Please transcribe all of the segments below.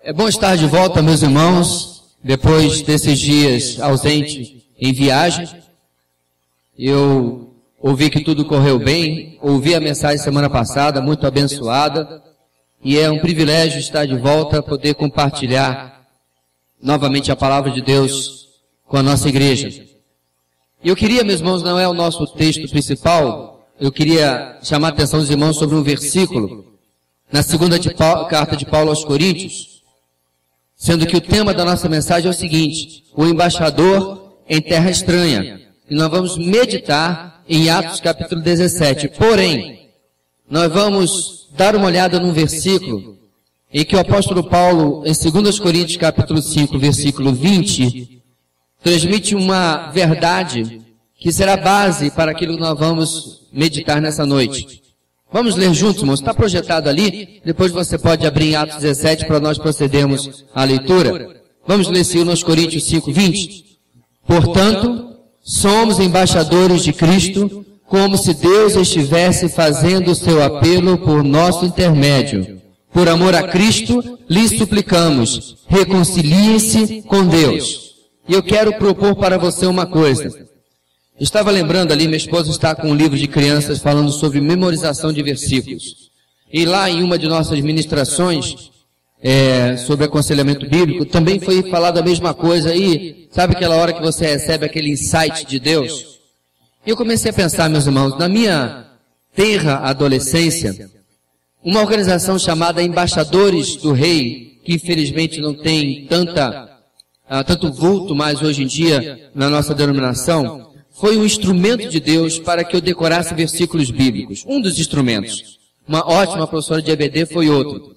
É bom estar de volta, meus irmãos, depois desses dias ausente em viagem. Eu ouvi que tudo correu bem, ouvi a mensagem semana passada, muito abençoada, e é um privilégio estar de volta, poder compartilhar novamente a palavra de Deus com a nossa igreja. E eu queria, meus irmãos, não é o nosso texto principal, eu queria chamar a atenção dos irmãos sobre um versículo na segunda carta de Paulo aos Coríntios, sendo que o tema da nossa mensagem é o seguinte: o embaixador em terra estranha. E nós vamos meditar em Atos capítulo 17. Porém, nós vamos dar uma olhada num versículo em que o apóstolo Paulo, em 2 Coríntios capítulo 5, versículo 20, transmite uma verdade que será base para aquilo que nós vamos meditar nessa noite. Vamos ler juntos, irmãos? Está projetado ali. Depois você pode abrir em Atos 17 para nós procedermos à leitura. Vamos ler 2 Coríntios 5, 20. Portanto, somos embaixadores de Cristo, como se Deus estivesse fazendo o seu apelo por nosso intermédio. Por amor a Cristo, lhes suplicamos, reconciliem-se com Deus. E eu quero propor para você uma coisa. Estava lembrando ali, minha esposa está com um livro de crianças falando sobre memorização de versículos. E lá em uma de nossas ministrações, sobre aconselhamento bíblico, também foi falado a mesma coisa. E sabe aquela hora que você recebe aquele insight de Deus? E eu comecei a pensar, meus irmãos, na minha tenra adolescência, uma organização chamada Embaixadores do Rei, que infelizmente não tem tanto vulto mais hoje em dia na nossa denominação, foi um instrumento de Deus para que eu decorasse versículos bíblicos. Um dos instrumentos. Uma ótima professora de EBD foi outro.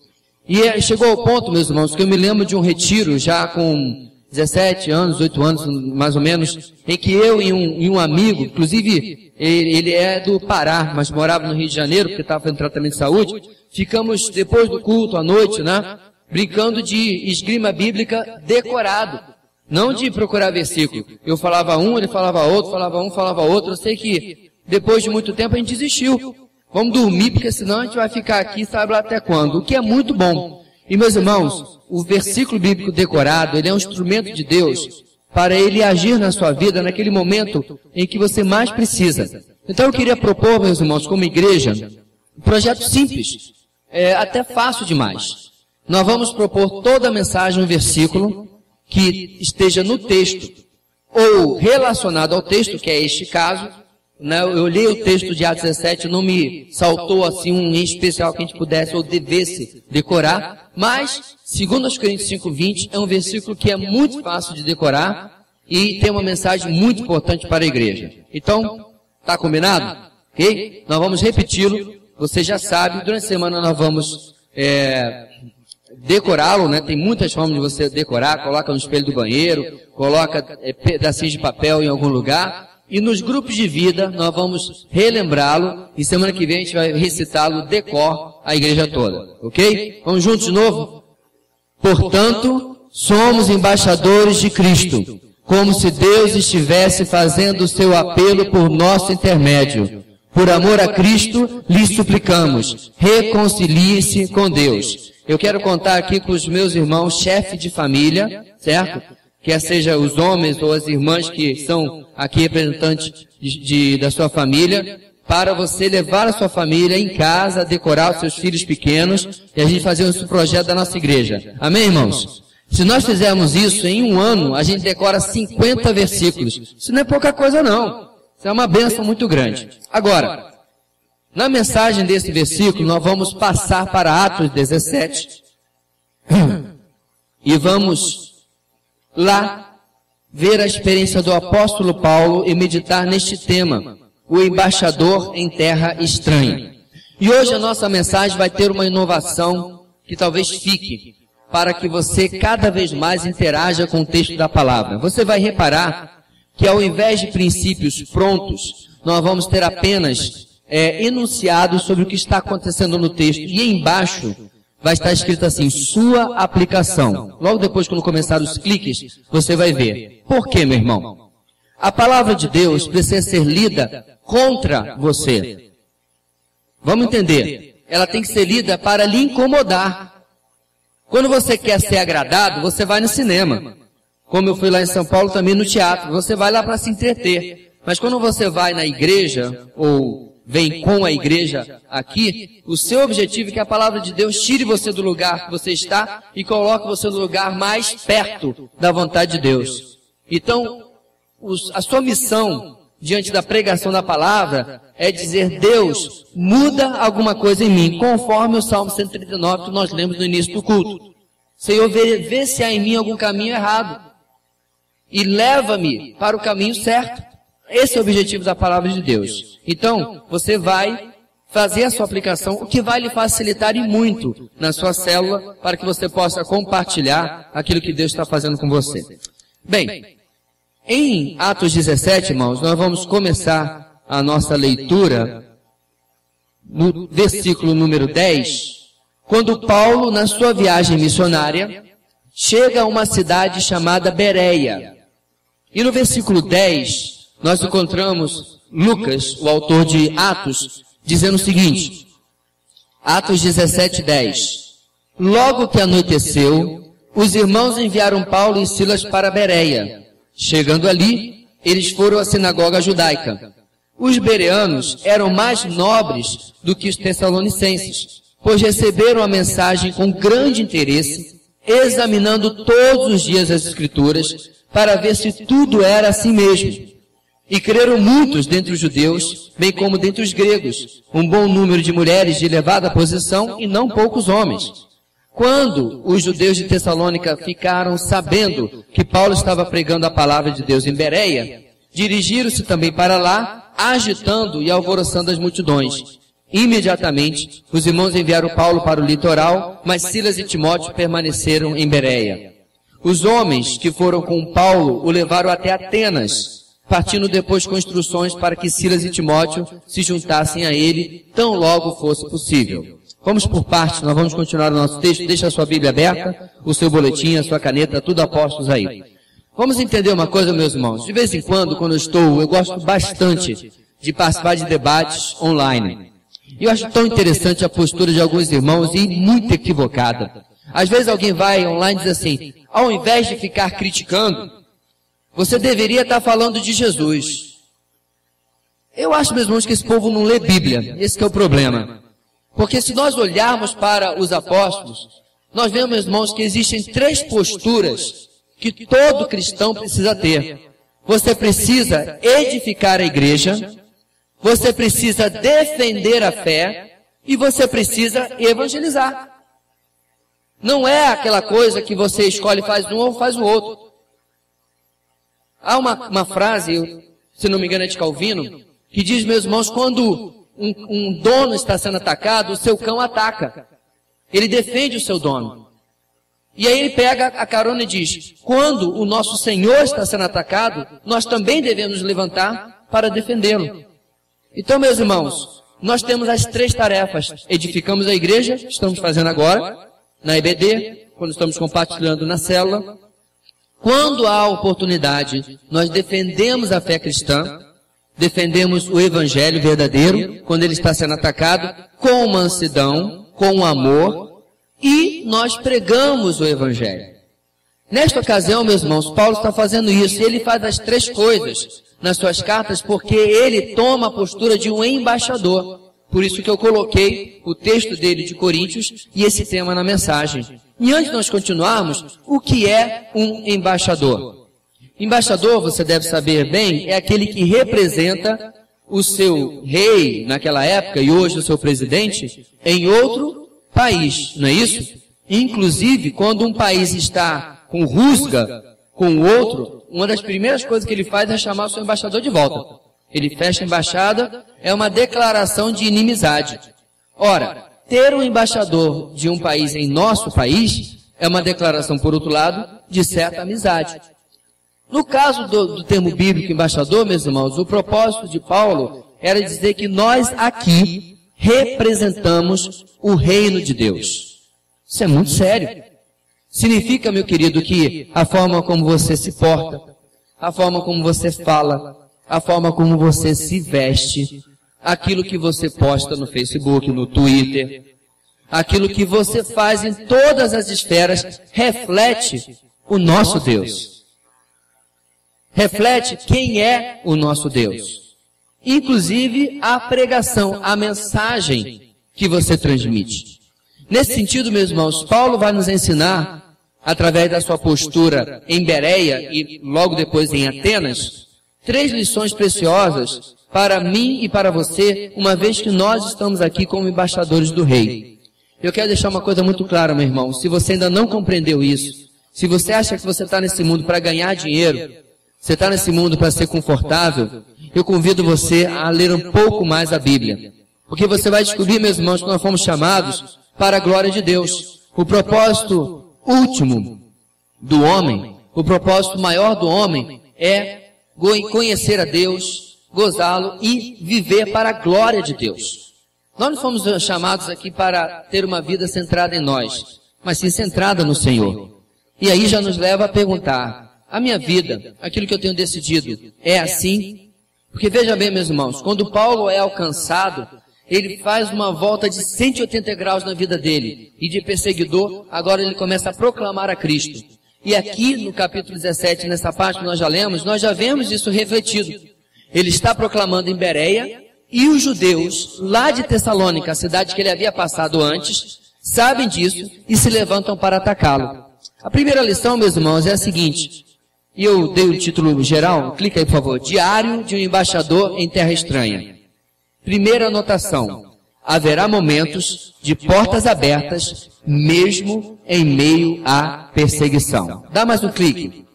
E chegou ao ponto, meus irmãos, que eu me lembro de um retiro, já com 17 anos, 18 anos, mais ou menos, em que eu e um amigo, inclusive ele é do Pará, mas morava no Rio de Janeiro, porque estava fazendo tratamento de saúde, ficamos, depois do culto, à noite, né, brincando de esgrima bíblica decorado. Não de procurar versículo. Eu falava um, ele falava outro, falava um, falava outro. Eu sei que depois de muito tempo a gente desistiu. Vamos dormir, porque senão a gente vai ficar aqui, sabe lá até quando. O que é muito bom. E meus irmãos, o versículo bíblico decorado, ele é um instrumento de Deus para ele agir na sua vida naquele momento em que você mais precisa. Então eu queria propor, meus irmãos, como igreja, um projeto simples, até fácil demais. Nós vamos propor toda a mensagem, um versículo que esteja no texto, ou relacionado ao texto, que é este caso, né? Eu li o texto de Atos 17, não me saltou assim um em especial que a gente pudesse ou devesse decorar, mas, segundo os Coríntios 5, 20, é um versículo que é muito fácil de decorar e tem uma mensagem muito importante para a igreja. Então, tá combinado? Ok? Nós vamos repeti-lo, você já sabe, durante a semana nós vamos decorá-lo, né? Tem muitas formas de você decorar, coloca no espelho do banheiro, coloca pedacinhos de papel em algum lugar, e nos grupos de vida nós vamos relembrá-lo, e semana que vem a gente vai recitá-lo de cor a igreja toda, ok? Vamos juntos de novo? Portanto, somos embaixadores de Cristo, como se Deus estivesse fazendo o seu apelo por nosso intermédio. Por amor a Cristo, lhes suplicamos, reconciliem-se com Deus. Eu quero contar aqui com os meus irmãos, chefe de família, certo? Quer seja os homens ou as irmãs que são aqui representantes da sua família, para você levar a sua família em casa, decorar os seus filhos pequenos e a gente fazer esse projeto da nossa igreja. Amém, irmãos? Se nós fizermos isso em um ano, a gente decora 50 versículos. Isso não é pouca coisa, não. Isso é uma bênção muito grande. Agora, na mensagem desse versículo, nós vamos passar para Atos 17 e vamos lá ver a experiência do apóstolo Paulo e meditar neste tema, o embaixador em terra estranha. E hoje a nossa mensagem vai ter uma inovação que talvez fique, para que você cada vez mais interaja com o texto da palavra. Você vai reparar que ao invés de princípios prontos, nós vamos ter apenas enunciados sobre o que está acontecendo no texto. E embaixo vai estar escrito assim, sua aplicação. Logo depois, quando começar os cliques, você vai ver. Por quê, meu irmão? A palavra de Deus precisa ser lida contra você. Vamos entender. Ela tem que ser lida para lhe incomodar. Quando você quer ser agradado, você vai no cinema. Como eu fui lá em São Paulo também no teatro, você vai lá para se entreter. Mas quando você vai na igreja, ou vem com a igreja aqui, o seu objetivo é que a palavra de Deus tire você do lugar que você está e coloque você no lugar mais perto da vontade de Deus. Então, a sua missão diante da pregação da palavra é dizer: Deus, muda alguma coisa em mim, conforme o Salmo 139 que nós lemos no início do culto. Senhor, vê se há em mim algum caminho errado e leva-me para o caminho certo. Esse é o objetivo da palavra de Deus. Então, você vai fazer a sua aplicação, o que vai lhe facilitar e muito na sua célula, para que você possa compartilhar aquilo que Deus está fazendo com você. Bem, em Atos 17, irmãos, nós vamos começar a nossa leitura no versículo número 10, quando Paulo, na sua viagem missionária, chega a uma cidade chamada Bereia. E no versículo 10, nós encontramos Lucas, o autor de Atos, dizendo o seguinte, Atos 17, 10. Logo que anoiteceu, os irmãos enviaram Paulo e Silas para Bereia. Chegando ali, eles foram à sinagoga judaica. Os bereanos eram mais nobres do que os tessalonicenses, pois receberam a mensagem com grande interesse, examinando todos os dias as Escrituras, para ver se tudo era assim mesmo. E creram muitos dentre os judeus, bem como dentre os gregos, um bom número de mulheres de elevada posição e não poucos homens. Quando os judeus de Tessalônica ficaram sabendo que Paulo estava pregando a palavra de Deus em Bereia, dirigiram-se também para lá, agitando e alvoroçando as multidões. Imediatamente, os irmãos enviaram Paulo para o litoral, mas Silas e Timóteo permaneceram em Bereia. Os homens que foram com Paulo o levaram até Atenas, partindo depois com instruções para que Silas e Timóteo se juntassem a ele, tão logo fosse possível. Vamos por partes, nós vamos continuar o nosso texto. Deixa a sua Bíblia aberta, o seu boletim, a sua caneta, tudo apostos aí. Vamos entender uma coisa, meus irmãos. De vez em quando, quando eu gosto bastante de participar de debates online. E eu acho tão interessante a postura de alguns irmãos e muito equivocada. Às vezes alguém vai online e diz assim, ao invés de ficar criticando, você deveria estar falando de Jesus. Eu acho, meus irmãos, que esse povo não lê Bíblia. Esse que é o problema. Porque se nós olharmos para os apóstolos, nós vemos, meus irmãos, que existem três posturas que todo cristão precisa ter. Você precisa edificar a igreja, você precisa defender a fé e você precisa evangelizar. Não é aquela coisa que você escolhe faz um ou faz o outro. Há uma frase, se não me engano é de Calvino, que diz, meus irmãos, quando um dono está sendo atacado, o seu cão ataca. Ele defende o seu dono. E aí ele pega a carona e diz, quando o nosso Senhor está sendo atacado, nós também devemos nos levantar para defendê-lo. Então, meus irmãos, nós temos as três tarefas. Edificamos a igreja, estamos fazendo agora, na EBD, quando estamos compartilhando na célula. Quando há oportunidade, nós defendemos a fé cristã, defendemos o evangelho verdadeiro, quando ele está sendo atacado, com mansidão, com amor, e nós pregamos o evangelho. Nesta ocasião, meus irmãos, Paulo está fazendo isso, e ele faz as três coisas nas suas cartas, porque ele toma a postura de um embaixador. Por isso que eu coloquei o texto dele de Coríntios e esse tema na mensagem. E antes de nós continuarmos, o que é um embaixador? Embaixador, você deve saber bem, é aquele que representa o seu rei naquela época e hoje o seu presidente em outro país, não é isso? Inclusive, quando um país está com rusga com o outro, uma das primeiras coisas que ele faz é chamar o seu embaixador de volta. Ele fecha a embaixada, é uma declaração de inimizade. Ora, ter um embaixador de um país em nosso país é uma declaração, por outro lado, de certa amizade. No caso do termo bíblico embaixador, meus irmãos, o propósito de Paulo era dizer que nós aqui representamos o reino de Deus. Isso é muito sério. Significa, meu querido, que a forma como você se porta, a forma como você fala, a forma como você se veste, aquilo que você posta no Facebook, no Twitter, aquilo que você faz em todas as esferas reflete o nosso Deus. Reflete quem é o nosso Deus. Inclusive a pregação, a mensagem que você transmite. Nesse sentido, meus irmãos, Paulo vai nos ensinar, através da sua postura em Bereia e logo depois em Atenas, 3 lições preciosas para mim e para você, uma vez que nós estamos aqui como embaixadores do Rei. Eu quero deixar uma coisa muito clara, meu irmão. Se você ainda não compreendeu isso, se você acha que você está nesse mundo para ganhar dinheiro, você está nesse mundo para ser confortável, eu convido você a ler um pouco mais a Bíblia. Porque você vai descobrir, meus irmãos, que nós fomos chamados para a glória de Deus. O propósito último do homem, o propósito maior do homem é conhecer a Deus, gozá-lo e viver para a glória de Deus. Nós não fomos chamados aqui para ter uma vida centrada em nós, mas sim centrada no Senhor. E aí já nos leva a perguntar, a minha vida, aquilo que eu tenho decidido, é assim? Porque veja bem, meus irmãos, quando Paulo é alcançado, ele faz uma volta de 180 graus na vida dele, e de perseguidor, agora ele começa a proclamar a Cristo. E aqui no capítulo 17, nessa parte que nós já lemos, nós já vemos isso refletido. Ele está proclamando em Bereia, e os judeus lá de Tessalônica, a cidade que ele havia passado antes, sabem disso e se levantam para atacá-lo. A primeira lição, meus irmãos, é a seguinte, e eu dei o título geral, clica aí por favor, Diário de um embaixador em terra estranha. Primeira anotação, haverá momentos de portas abertas, mesmo em meio à perseguição. Dá mais um clique.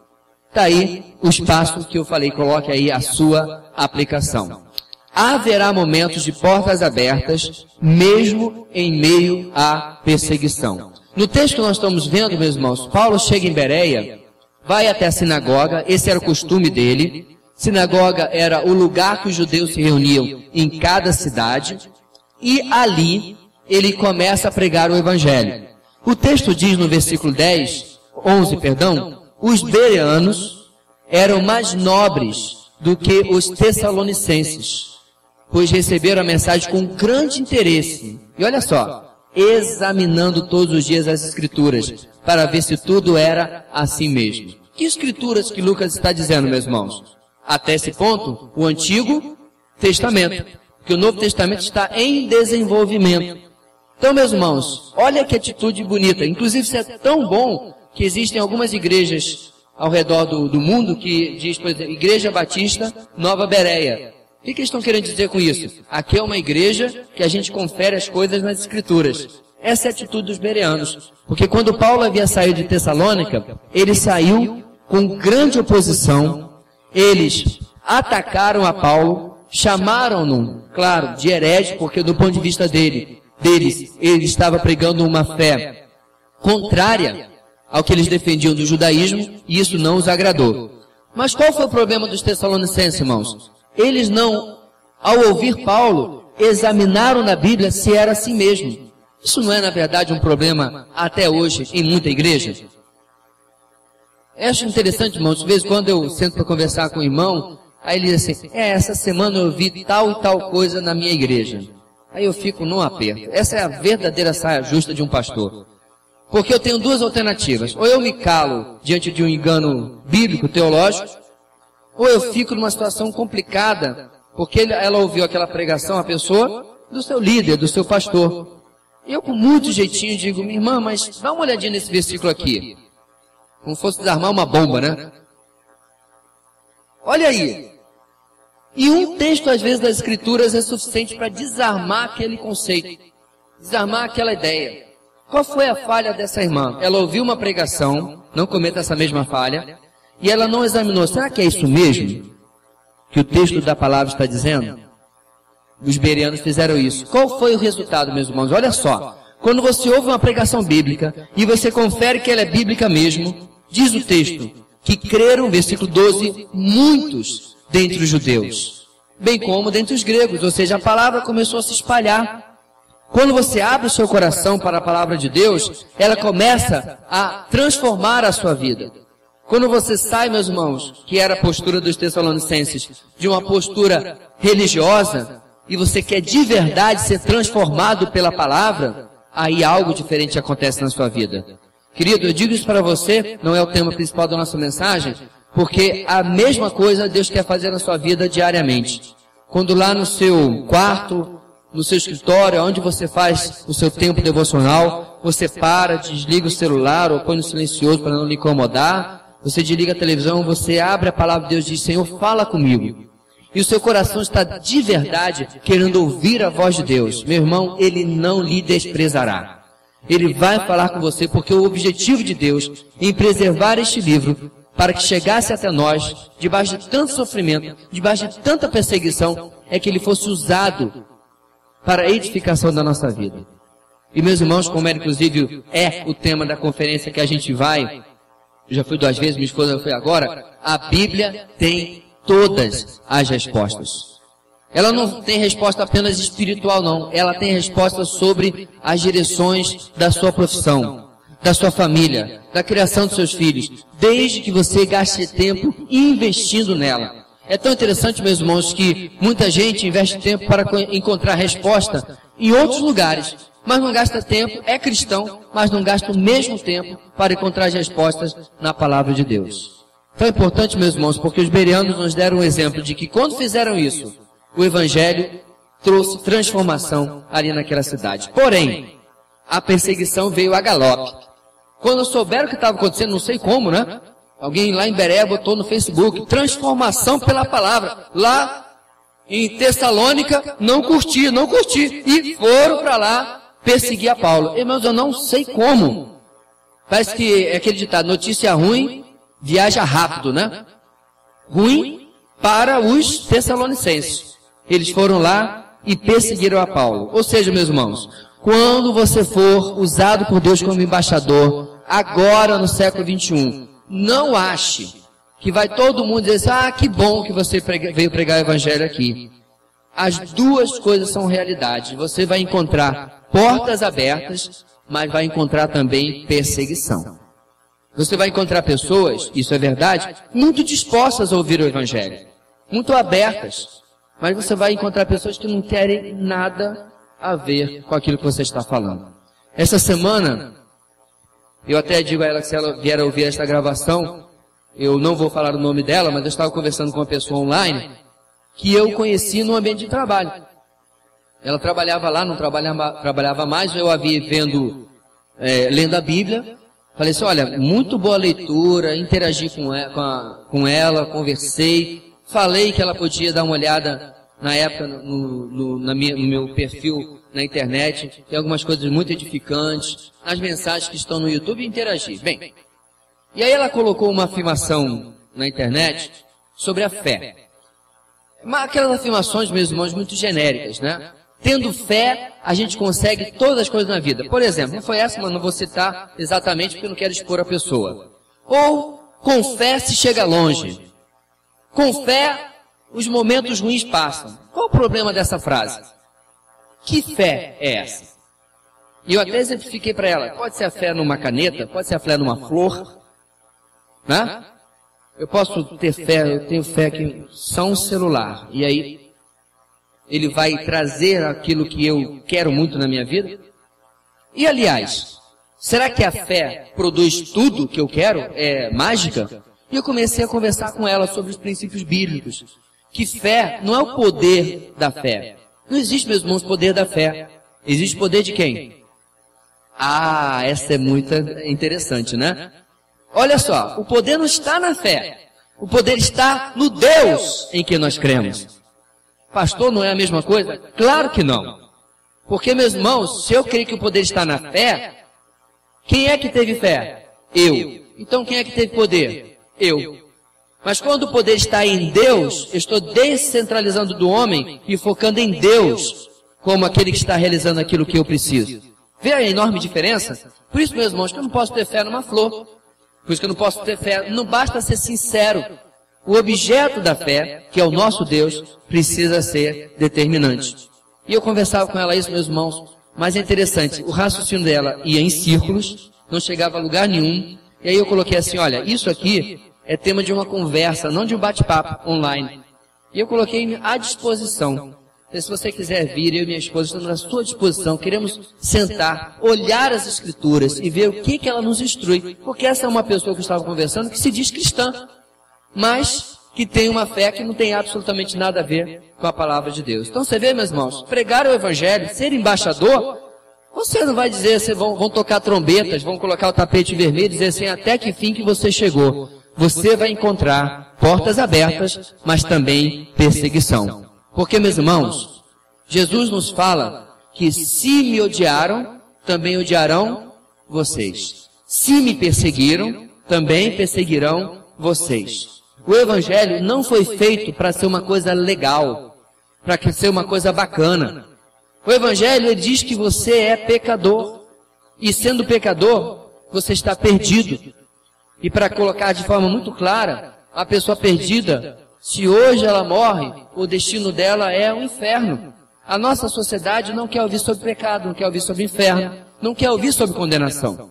Está aí o espaço que eu falei, coloque aí a sua aplicação. Haverá momentos de portas abertas, mesmo em meio à perseguição. No texto que nós estamos vendo, meus irmãos, Paulo chega em Bereia, vai até a sinagoga, esse era o costume dele. Sinagoga era o lugar que os judeus se reuniam em cada cidade, e ali ele começa a pregar o Evangelho. O texto diz no versículo 11, os bereanos eram mais nobres do que os tessalonicenses, pois receberam a mensagem com grande interesse. E olha só, examinando todos os dias as Escrituras, para ver se tudo era assim mesmo. Que Escrituras que Lucas está dizendo, meus irmãos? Até esse ponto, o Antigo Testamento, que o Novo Testamento está em desenvolvimento. Então, meus irmãos, olha que atitude bonita. Inclusive, isso é tão bom que existem algumas igrejas ao redor do mundo que diz, por exemplo, Igreja Batista Nova Bereia. O que eles estão querendo dizer com isso? Aqui é uma igreja que a gente confere as coisas nas Escrituras. Essa é a atitude dos bereanos. Porque quando Paulo havia saído de Tessalônica, ele saiu com grande oposição. Eles atacaram a Paulo, chamaram-no, claro, de herege, porque do ponto de vista deles, ele estava pregando uma fé contrária ao que eles defendiam do judaísmo, e isso não os agradou. Mas qual foi o problema dos tessalonicenses, irmãos? Eles não, ao ouvir Paulo, examinaram na Bíblia se era assim mesmo. Isso não é, na verdade, um problema até hoje em muita igreja? Eu acho interessante, irmãos, de vez em quando eu sento para conversar com o irmão, aí ele diz assim, essa semana eu vi tal e tal coisa na minha igreja. Aí eu fico num aperto. Essa é a verdadeira saia justa de um pastor. Porque eu tenho 2 alternativas. Ou eu me calo diante de um engano bíblico, teológico, ou eu fico numa situação complicada, porque ela ouviu aquela pregação, a pessoa, do seu líder, do seu pastor. E eu com muito jeitinho digo, minha irmã, mas dá uma olhadinha nesse versículo aqui. Como fosse desarmar uma bomba, né? Olha aí. E um texto, às vezes, das Escrituras é suficiente para desarmar aquele conceito. Desarmar aquela ideia. Qual foi a falha dessa irmã? Ela ouviu uma pregação, não cometa essa mesma falha, e ela não examinou. Será que é isso mesmo que o texto da palavra está dizendo? Os bereanos fizeram isso. Qual foi o resultado, meus irmãos? Olha só. Quando você ouve uma pregação bíblica, e você confere que ela é bíblica mesmo, diz o texto, que creram, versículo 12, muitos dentre os judeus, bem como dentre os gregos, ou seja, a palavra começou a se espalhar. Quando você abre o seu coração para a palavra de Deus, ela começa a transformar a sua vida. Quando você sai, meus irmãos, que era a postura dos tessalonicenses, de uma postura religiosa, e você quer de verdade ser transformado pela palavra, aí algo diferente acontece na sua vida. Querido, eu digo isso para você, não é o tema principal da nossa mensagem, porque a mesma coisa Deus quer fazer na sua vida diariamente. Quando lá no seu quarto, no seu escritório, onde você faz o seu tempo devocional, você para, desliga o celular ou põe no silencioso para não lhe incomodar, você desliga a televisão, você abre a palavra de Deus e diz, Senhor, fala comigo. E o seu coração está de verdade querendo ouvir a voz de Deus. Meu irmão, Ele não lhe desprezará. Ele vai falar com você porque o objetivo de Deus em preservar este livro para que chegasse até nós, debaixo de tanto sofrimento, debaixo de tanta perseguição, é que ele fosse usado para a edificação da nossa vida. E meus irmãos, como era inclusive é o tema da conferência que a gente vai, eu já fui 2 vezes, minha esposa foi agora, a Bíblia tem todas as respostas. Ela não tem resposta apenas espiritual, não. Ela tem resposta sobre as direções da sua profissão, da sua família, da criação dos seus filhos, desde que você gaste tempo investindo nela. É tão interessante, meus irmãos, que muita gente investe tempo para encontrar resposta em outros lugares, mas não gasta tempo, é cristão, mas não gasta o mesmo tempo para encontrar as respostas na palavra de Deus. Então é importante, meus irmãos, porque os bereanos nos deram um exemplo de que quando fizeram isso, o Evangelho trouxe transformação ali naquela cidade. Porém, a perseguição veio a galope. Quando souberam o que estava acontecendo, não sei como, né? Alguém lá em Beré botou no Facebook, transformação pela palavra. Lá em Tessalônica, não curti. E foram para lá perseguir a Paulo. Irmãos, eu não sei como. Parece que é aquele ditado, notícia ruim, viaja rápido, né? Ruim para os tessalonicenses. Eles foram lá e perseguiram a Paulo. Ou seja, meus irmãos, quando você for usado por Deus como embaixador, agora no século 21, não ache que vai todo mundo dizer assim, que bom que você veio pregar o Evangelho aqui. As duas coisas são realidade. Você vai encontrar portas abertas, mas vai encontrar também perseguição. Você vai encontrar pessoas, isso é verdade, muito dispostas a ouvir o Evangelho, muito abertas. Mas você vai encontrar pessoas que não querem nada a ver com aquilo que você está falando. Essa semana, eu até digo a ela que se ela vier a ouvir esta gravação, eu não vou falar o nome dela, mas eu estava conversando com uma pessoa online que eu conheci no ambiente de trabalho. Ela trabalhava lá, não trabalhava mais, eu a vi lendo a Bíblia. Falei assim, olha, muito boa leitura, interagi com ela, conversei. Falei que ela podia dar uma olhada na época no meu perfil na internet. Tem algumas coisas muito edificantes. As mensagens que estão no YouTube e interagir. Bem, e aí ela colocou uma afirmação na internet sobre a fé. Aquelas afirmações, meus irmãos, muito genéricas, né? Tendo fé, a gente consegue todas as coisas na vida. Por exemplo, não foi essa, mas não vou citar exatamente porque eu não quero expor a pessoa. Ou, com fé se chega longe. Com fé, os momentos ruins passam. Qual o problema dessa frase? Que fé é essa? E eu até exemplifiquei para ela. Pode ser a fé numa caneta, pode ser a fé numa flor. Né? Eu posso ter fé, eu tenho fé que só um celular. E aí, ele vai trazer aquilo que eu quero muito na minha vida? E aliás, será que a fé produz tudo que eu quero? É mágica? E eu comecei a conversar com ela sobre os princípios bíblicos. Que fé não é o poder da fé. Não existe, meus irmãos, poder da fé. Existe poder de quem? Essa é muito interessante, né? Olha só, o poder não está na fé. O poder está no Deus em que nós cremos. Pastor, não é a mesma coisa? Claro que não. Porque, meus irmãos, se eu creio que o poder está na fé, quem é que teve fé? Eu. Então quem é que teve poder? Eu. Mas quando o poder está em Deus, eu estou descentralizando do homem e focando em Deus como aquele que está realizando aquilo que eu preciso. Vê a enorme diferença? Por isso, meus irmãos, que eu não posso ter fé numa flor. Por isso que eu não posso ter fé. Não basta ser sincero. O objeto da fé, que é o nosso Deus, precisa ser determinante. E eu conversava com ela isso, meus irmãos. Mas é interessante, o raciocínio dela ia em círculos, não chegava a lugar nenhum. E aí eu coloquei assim, olha, isso aqui é tema de uma conversa, não de um bate-papo online. E eu coloquei à disposição. Se você quiser vir, eu e minha esposa estamos à sua disposição. Queremos sentar, olhar as Escrituras e ver o que ela nos instrui. Porque essa é uma pessoa que eu estava conversando que se diz cristã, mas que tem uma fé que não tem absolutamente nada a ver com a palavra de Deus. Então você vê, meus irmãos, pregar o Evangelho, ser embaixador, você não vai dizer, vão tocar trombetas, vão colocar o tapete vermelho e dizer assim, até que fim que você chegou. Você vai encontrar portas abertas, mas também perseguição. Porque, meus irmãos, Jesus nos fala que se me odiaram, também odiarão vocês. Se me perseguiram, também perseguirão vocês. O Evangelho não foi feito para ser uma coisa legal, para ser uma coisa bacana. O Evangelho diz que você é pecador, e sendo pecador, você está perdido. E para colocar de forma muito clara, a pessoa perdida, se hoje ela morre, o destino dela é o inferno. A nossa sociedade não quer ouvir sobre pecado, não quer ouvir sobre inferno, não quer ouvir sobre condenação.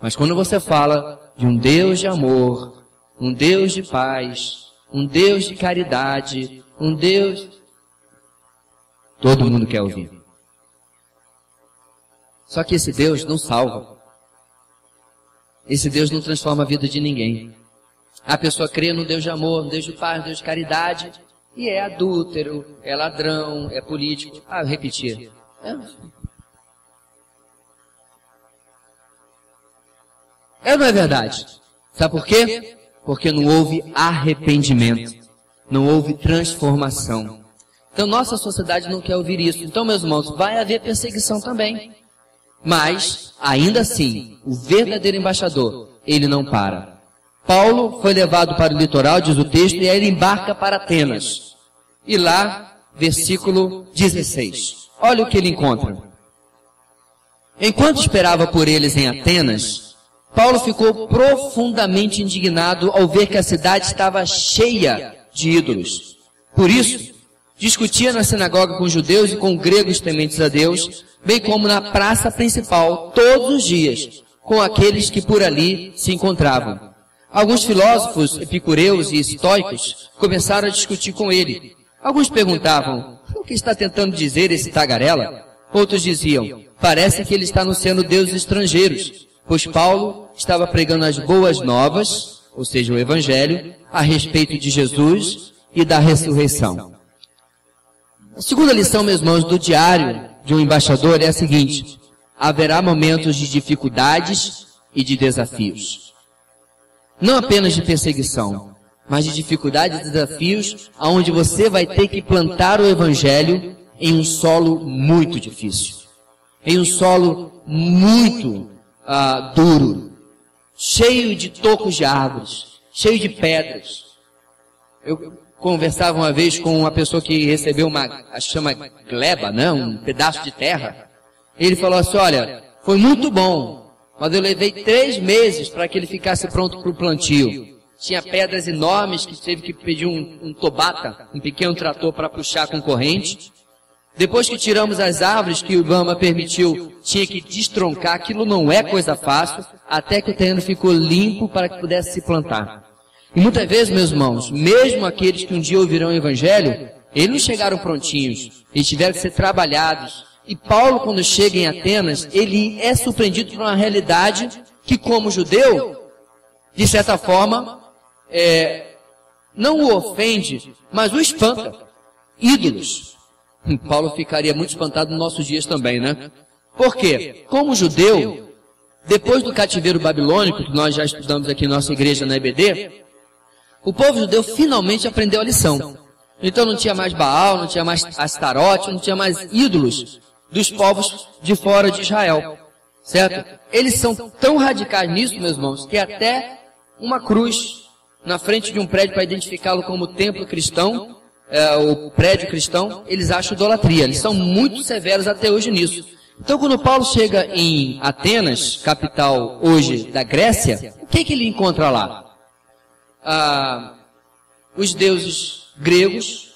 Mas quando você fala de um Deus de amor, um Deus de paz, um Deus de caridade, um Deus... todo mundo quer ouvir. Só que esse Deus não salva. Esse Deus não transforma a vida de ninguém. A pessoa crê no Deus de amor, no Deus de paz, no Deus de caridade, e é adúltero, é ladrão, é político. Eu repetir. Não é verdade. Sabe por quê? Porque não houve arrependimento, não houve transformação. Então nossa sociedade não quer ouvir isso. Então, meus irmãos, vai haver perseguição também. Mas, ainda assim, o verdadeiro embaixador, ele não para. Paulo foi levado para o litoral, diz o texto, e aí ele embarca para Atenas. E lá, versículo 16. Olha o que ele encontra. Enquanto esperava por eles em Atenas, Paulo ficou profundamente indignado ao ver que a cidade estava cheia de ídolos. Por isso, discutia na sinagoga com judeus e com gregos tementes a Deus, bem como na praça principal, todos os dias, com aqueles que por ali se encontravam. Alguns filósofos epicureus e estoicos começaram a discutir com ele. Alguns perguntavam, o que está tentando dizer esse tagarela? Outros diziam, parece que ele está anunciando deuses estrangeiros, pois Paulo estava pregando as boas novas, ou seja, o Evangelho, a respeito de Jesus e da ressurreição. A segunda lição, meus irmãos, do diário de um embaixador é a seguinte: haverá momentos de dificuldades e de desafios. Não apenas de perseguição, mas de dificuldades e desafios, onde você vai ter que plantar o Evangelho em um solo muito difícil, em um solo muito duro, cheio de tocos de árvores, cheio de pedras. Eu conversava uma vez com uma pessoa que recebeu acho que chama gleba, né? Um pedaço de terra. Ele falou assim, olha, foi muito bom, mas eu levei 3 meses para que ele ficasse pronto para o plantio. Tinha pedras enormes que teve que pedir um tobata, um pequeno trator para puxar com corrente. Depois que tiramos as árvores que o Ibama permitiu, tinha que destroncar, aquilo não é coisa fácil, até que o terreno ficou limpo para que pudesse se plantar. E muitas vezes, meus irmãos, mesmo aqueles que um dia ouvirão o Evangelho, eles não chegaram prontinhos, eles tiveram que ser trabalhados. E Paulo, quando chega em Atenas, ele é surpreendido por uma realidade que, como judeu, de certa forma, não o ofende, mas o espanta. Ídolos. Paulo ficaria muito espantado nos nossos dias também, né? Por quê? Como judeu, depois do cativeiro babilônico, que nós já estudamos aqui na nossa igreja na EBD, o povo judeu finalmente aprendeu a lição. Então não tinha mais Baal, não tinha mais Astarote, não tinha mais ídolos dos povos de fora de Israel. Certo? Eles são tão radicais nisso, meus irmãos, que até uma cruz na frente de um prédio para identificá-lo como templo cristão, o prédio cristão, eles acham idolatria. Eles são muito severos até hoje nisso. Então, quando Paulo chega em Atenas, capital hoje da Grécia, o que ele encontra lá? Os deuses gregos,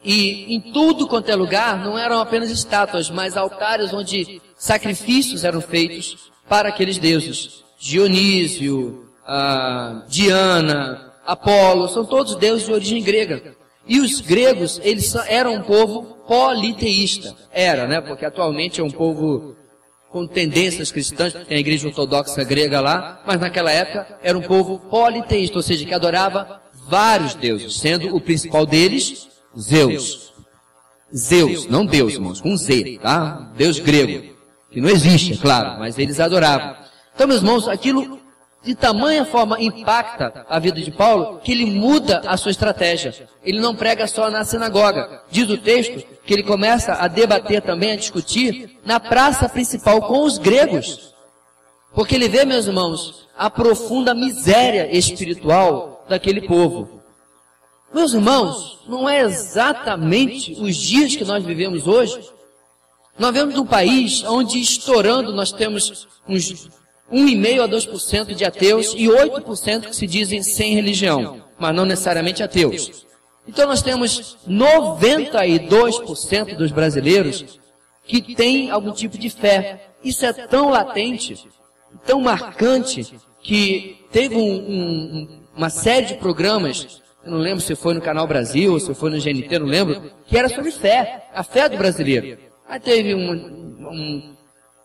e em tudo quanto é lugar, não eram apenas estátuas, mas altares onde sacrifícios eram feitos para aqueles deuses. Dionísio, Diana, Apolo, são todos deuses de origem grega. E os gregos, eles eram um povo politeísta. Era, né? Porque atualmente é um povo com tendências cristãs, tem a igreja ortodoxa grega lá, mas naquela época era um povo politeísta, ou seja, que adorava vários deuses, sendo o principal deles, Zeus. Zeus, não Deus, irmãos, com Z, tá? Deus grego, que não existe, é claro, mas eles adoravam. Então, meus irmãos, aquilo de tamanha forma impacta a vida de Paulo, que ele muda a sua estratégia. Ele não prega só na sinagoga. Diz o texto que ele começa a debater também, a discutir na praça principal com os gregos. Porque ele vê, meus irmãos, a profunda miséria espiritual daquele povo. Meus irmãos, não é exatamente os dias que nós vivemos hoje? Nós vivemos num país onde, estourando, nós temos uns 1,5% a 2% de ateus e 8% que se dizem sem religião, mas não necessariamente ateus. Então nós temos 92% dos brasileiros que têm algum tipo de fé. Isso é tão latente, tão marcante, que teve uma série de programas, eu não lembro se foi no Canal Brasil ou se foi no GNT, não lembro, que era sobre fé, a fé do brasileiro. Aí teve um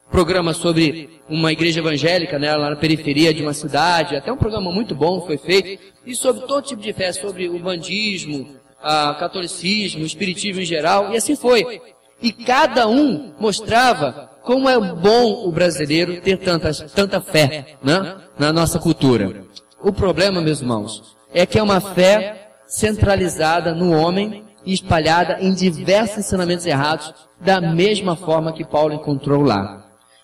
programa sobre uma igreja evangélica, né, lá na periferia de uma cidade, até um programa muito bom foi feito, e sobre todo tipo de fé, sobre o bandismo, o catolicismo, o espiritismo em geral, e assim foi. E cada um mostrava como é bom o brasileiro ter tanta fé, né, na nossa cultura. O problema, meus irmãos, é que é uma fé centralizada no homem e espalhada em diversos ensinamentos errados, da mesma forma que Paulo encontrou lá.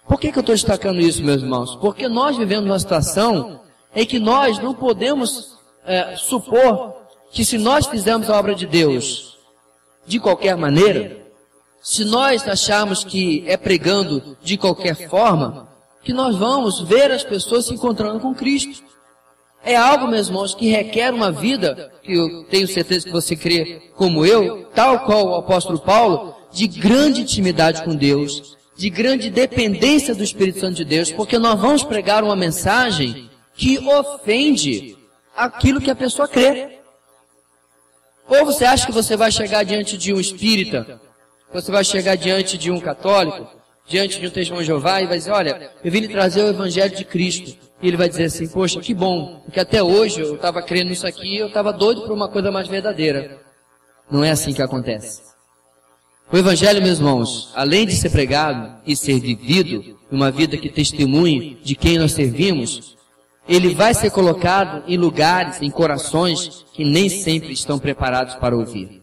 Por que eu estou destacando isso, meus irmãos? Porque nós vivemos uma situação em que nós não podemos supor que se nós fizermos a obra de Deus de qualquer maneira, se nós acharmos que é pregando de qualquer forma, que nós vamos ver as pessoas se encontrando com Cristo. É algo, meus irmãos, que requer uma vida, que eu tenho certeza que você crê como eu, tal qual o apóstolo Paulo, de grande intimidade com Deus, de grande dependência do Espírito Santo de Deus, porque nós vamos pregar uma mensagem que ofende aquilo que a pessoa crê. Ou você acha que você vai chegar diante de um espírita, você vai chegar diante de um católico, diante de um testemunho de Jeová e vai dizer, olha, eu vim lhe trazer o Evangelho de Cristo. E ele vai dizer assim, poxa, que bom, porque até hoje eu estava crendo nisso aqui, eu estava doido por uma coisa mais verdadeira. Não é assim que acontece. O Evangelho, meus irmãos, além de ser pregado e ser vivido, uma vida que testemunhe de quem nós servimos, ele vai ser colocado em lugares, em corações que nem sempre estão preparados para ouvir.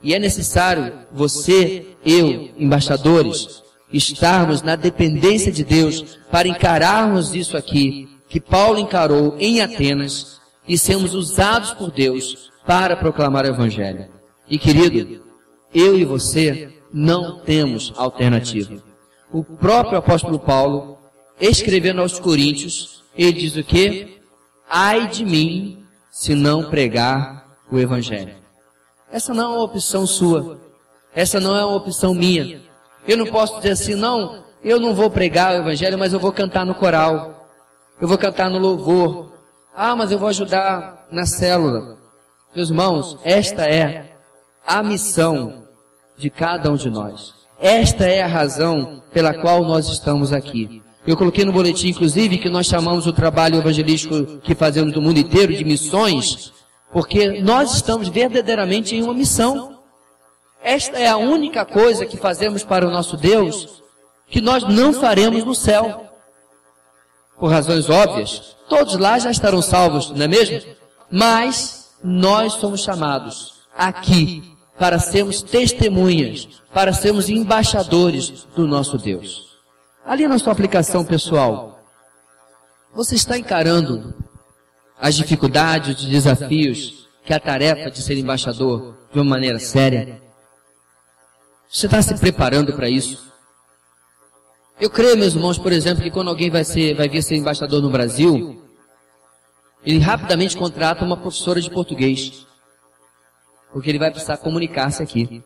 E é necessário você, eu, embaixadores, estarmos na dependência de Deus para encararmos isso aqui, que Paulo encarou em Atenas, e sermos usados por Deus para proclamar o Evangelho. E querido, eu e você não temos alternativa. O próprio apóstolo Paulo, escrevendo aos Coríntios, ele diz o quê? Ai de mim, se não pregar o Evangelho. Essa não é uma opção sua. Essa não é uma opção minha. Eu não posso dizer assim, não, eu não vou pregar o Evangelho, mas eu vou cantar no coral. Eu vou cantar no louvor. Ah, mas eu vou ajudar na célula. Meus irmãos, esta é a missão de cada um de nós. Esta é a razão pela qual nós estamos aqui. Eu coloquei no boletim, inclusive, que nós chamamos o trabalho evangelístico que fazemos no mundo inteiro de missões, porque nós estamos verdadeiramente em uma missão. Esta é a única coisa que fazemos para o nosso Deus, que nós não faremos no céu. Por razões óbvias, todos lá já estarão salvos, não é mesmo? Mas nós somos chamados aqui para sermos testemunhas, para sermos embaixadores do nosso Deus. Ali na sua aplicação pessoal, você está encarando as dificuldades, os desafios, que é a tarefa de ser embaixador de uma maneira séria? Você está se preparando para isso? Eu creio, meus irmãos, por exemplo, que quando alguém vai vir ser embaixador no Brasil, ele rapidamente contrata uma professora de português, porque ele vai precisar comunicar-se aqui.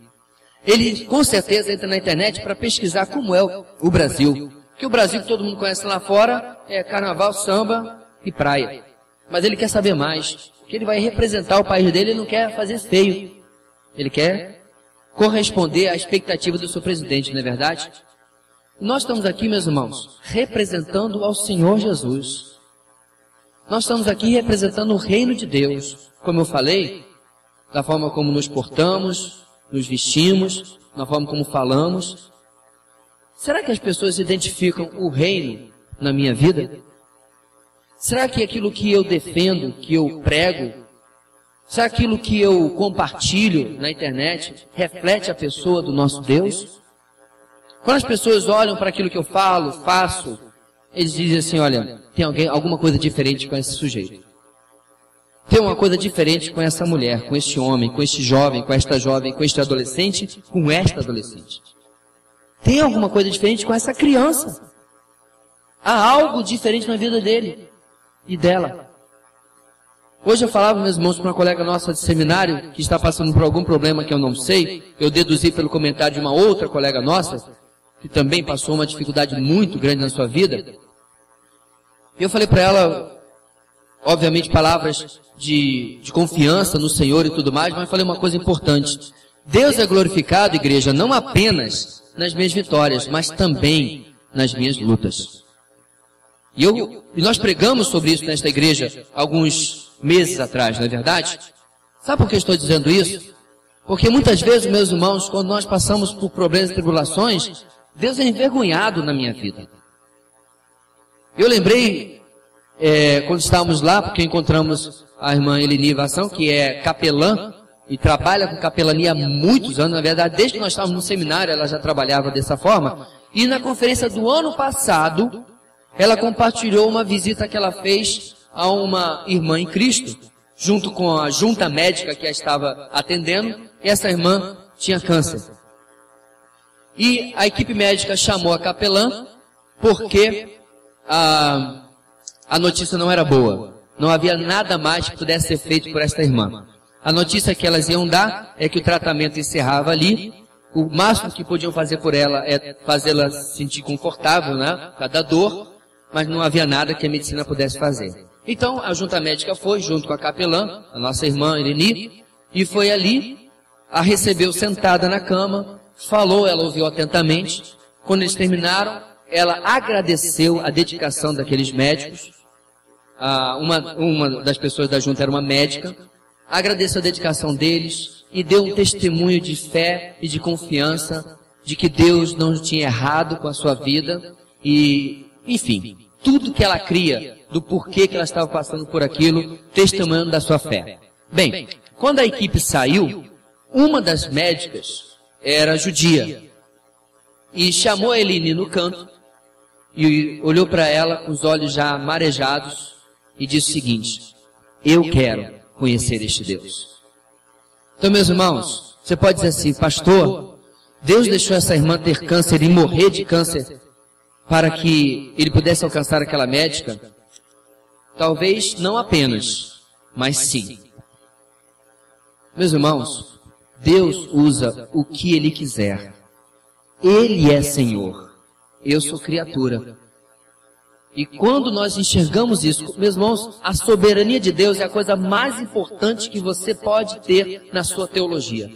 Ele, com certeza, entra na internet para pesquisar como é o Brasil. Porque o Brasil que todo mundo conhece lá fora é carnaval, samba e praia. Mas ele quer saber mais, porque ele vai representar o país dele e não quer fazer feio. Ele quer corresponder à expectativa do seu presidente, não é verdade? Nós estamos aqui, meus irmãos, representando ao Senhor Jesus. Nós estamos aqui representando o reino de Deus. Como eu falei, da forma como nos portamos, nos vestimos, na forma como falamos. Será que as pessoas identificam o reino na minha vida? Será que aquilo que eu defendo, que eu prego, será que aquilo que eu compartilho na internet reflete a pessoa do nosso Deus? Quando as pessoas olham para aquilo que eu falo, faço, eles dizem assim, olha, tem alguma coisa diferente com esse sujeito. Tem uma coisa diferente com essa mulher, com este homem, com este jovem, com esta jovem, com este adolescente, com esta adolescente. Tem alguma coisa diferente com essa criança. Há algo diferente na vida dele e dela. Hoje eu falava, meus irmãos, para uma colega nossa de seminário, que está passando por algum problema que eu não sei, eu deduzi pelo comentário de uma outra colega nossa, que também passou uma dificuldade muito grande na sua vida. Eu falei para ela, obviamente, palavras de confiança no Senhor e tudo mais, mas falei uma coisa importante. Deus é glorificado, igreja, não apenas nas minhas vitórias, mas também nas minhas lutas. E nós pregamos sobre isso nesta igreja alguns meses atrás, não é verdade? Sabe por que eu estou dizendo isso? Porque muitas vezes, meus irmãos, quando nós passamos por problemas e tribulações, Deus é envergonhado na minha vida. Eu lembrei, quando estávamos lá, porque encontramos a irmã Eleni Vação, que é capelã, e trabalha com capelania há muitos anos, na verdade, desde que nós estávamos no seminário, ela já trabalhava dessa forma, e na conferência do ano passado, ela compartilhou uma visita que ela fez a uma irmã em Cristo, junto com a junta médica que a estava atendendo, e essa irmã tinha câncer. E a equipe médica chamou a capelã porque a notícia não era boa. Não havia nada mais que pudesse ser feito por esta irmã. A notícia que elas iam dar é que o tratamento encerrava ali. O máximo que podiam fazer por ela é fazê-la se sentir confortável, né? Cada dor, mas não havia nada que a medicina pudesse fazer. Então a junta médica foi junto com a capelã, a nossa irmã Eleni, e foi ali, a recebeu sentada na cama, falou, ela ouviu atentamente. Quando eles terminaram, ela agradeceu a dedicação daqueles médicos. Uma das pessoas da junta era uma médica. Agradeceu a dedicação deles e deu um testemunho de fé e de confiança de que Deus não tinha errado com a sua vida. E, enfim, tudo que ela cria do porquê que ela estava passando por aquilo, testemunhando da sua fé. Bem, quando a equipe saiu, uma das médicas era judia e chamou a Eleni no canto e olhou para ela com os olhos já marejados e disse o seguinte: eu quero conhecer este Deus. Então, meus irmãos, você pode dizer assim, pastor, Deus deixou essa irmã ter câncer e morrer de câncer para que ele pudesse alcançar aquela médica? Talvez não apenas, mas sim. Meus irmãos, Deus usa o que Ele quiser. Ele é Senhor. Eu sou criatura. E quando nós enxergamos isso, meus irmãos, a soberania de Deus é a coisa mais importante que você pode ter na sua teologia.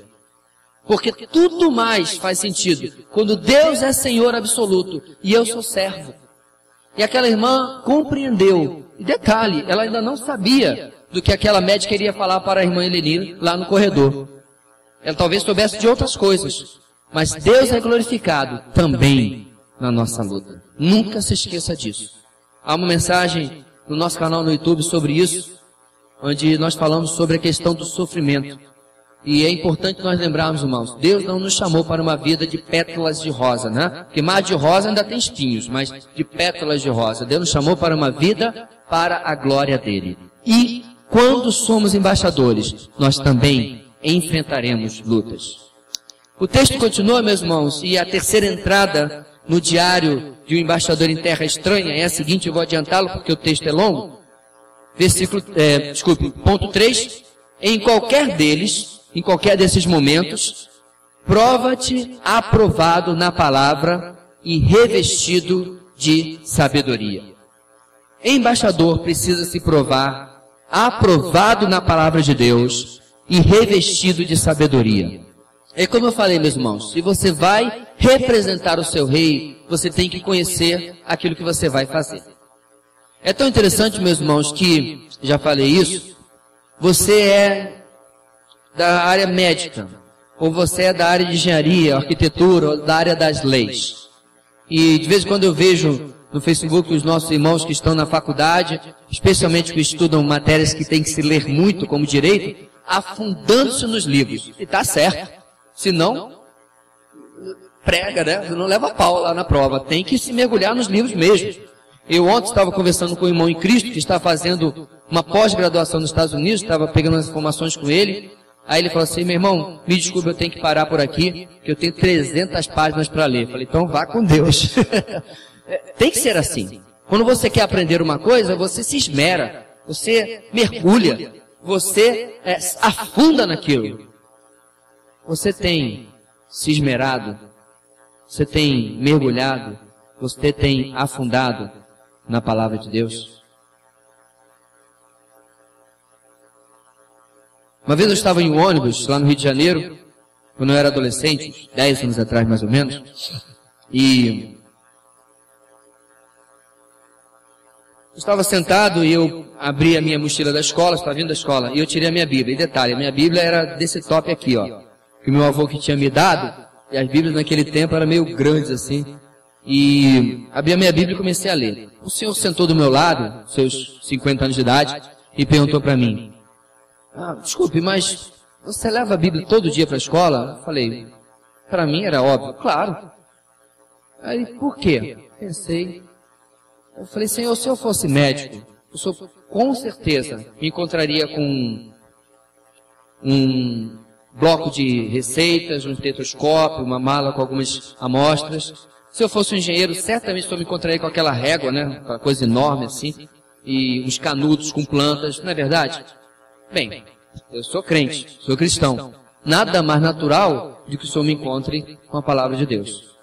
Porque tudo mais faz sentido quando Deus é Senhor absoluto e eu sou servo. E aquela irmã compreendeu. E detalhe, ela ainda não sabia do que aquela médica iria falar para a irmã Eleni lá no corredor. Ela talvez soubesse de outras coisas. Mas Deus é glorificado também na nossa luta. Nunca se esqueça disso. Há uma mensagem no nosso canal no YouTube sobre isso, onde nós falamos sobre a questão do sofrimento. E é importante nós lembrarmos, irmãos, Deus não nos chamou para uma vida de pétalas de rosa, né? Porque mar de rosa ainda tem espinhos, mas de pétalas de rosa. Deus nos chamou para uma vida para a glória dele. E quando somos embaixadores, nós também enfrentaremos lutas. O texto continua, meus irmãos, e a terceira entrada no diário de um embaixador em terra estranha é a seguinte, eu vou adiantá-lo porque o texto é longo. Ponto 3. Em qualquer desses momentos, prova-te aprovado na palavra e revestido de sabedoria. Embaixador precisa se provar aprovado na palavra de Deus e revestido de sabedoria. É como eu falei, meus irmãos, se você vai representar o seu rei, você tem que conhecer aquilo que você vai fazer. É tão interessante, meus irmãos, que, já falei isso, você é da área médica, ou você é da área de engenharia, arquitetura, ou da área das leis. E de vez em quando eu vejo no Facebook os nossos irmãos que estão na faculdade, especialmente que estudam matérias que tem que se ler muito, como direito, afundando-se nos livros. E está certo. Se não, prega, né? Não leva pau lá na prova. Tem que se mergulhar nos livros mesmo. Eu ontem estava conversando com um irmão em Cristo que está fazendo uma pós-graduação nos Estados Unidos, estava pegando as informações com ele. Aí ele falou assim, meu irmão, me desculpe, eu tenho que parar por aqui, que eu tenho 300 páginas para ler. Eu falei, então vá com Deus. Tem que ser assim. Quando você quer aprender uma coisa, você se esmera, você mergulha, você afunda naquilo. Você tem se esmerado, você tem mergulhado, você tem afundado na palavra de Deus? Uma vez eu estava em um ônibus lá no Rio de Janeiro, quando eu era adolescente, 10 anos atrás mais ou menos, e eu estava sentado e eu abri a minha mochila da escola, estava vindo da escola, e eu tirei a minha Bíblia. E detalhe, a minha Bíblia era desse top aqui, ó, que o meu avô que tinha me dado, e as Bíblias naquele tempo eram meio grandes assim, e abri a minha Bíblia e comecei a ler. O senhor sentou do meu lado, seus 50 anos de idade, e perguntou para mim, desculpe, mas você leva a Bíblia todo dia para a escola? Eu falei, para mim era óbvio, claro. Aí, por quê? Pensei, eu falei, Senhor, se eu fosse médico, o senhor com certeza me encontraria com um bloco de receitas, um estetoscópio, uma mala com algumas amostras. Se eu fosse um engenheiro, certamente eu me encontraria com aquela régua, né? Aquela coisa enorme assim, e uns canudos com plantas, não é verdade? Bem, eu sou crente, sou cristão. Nada mais natural do que o senhor me encontre com a palavra de Deus.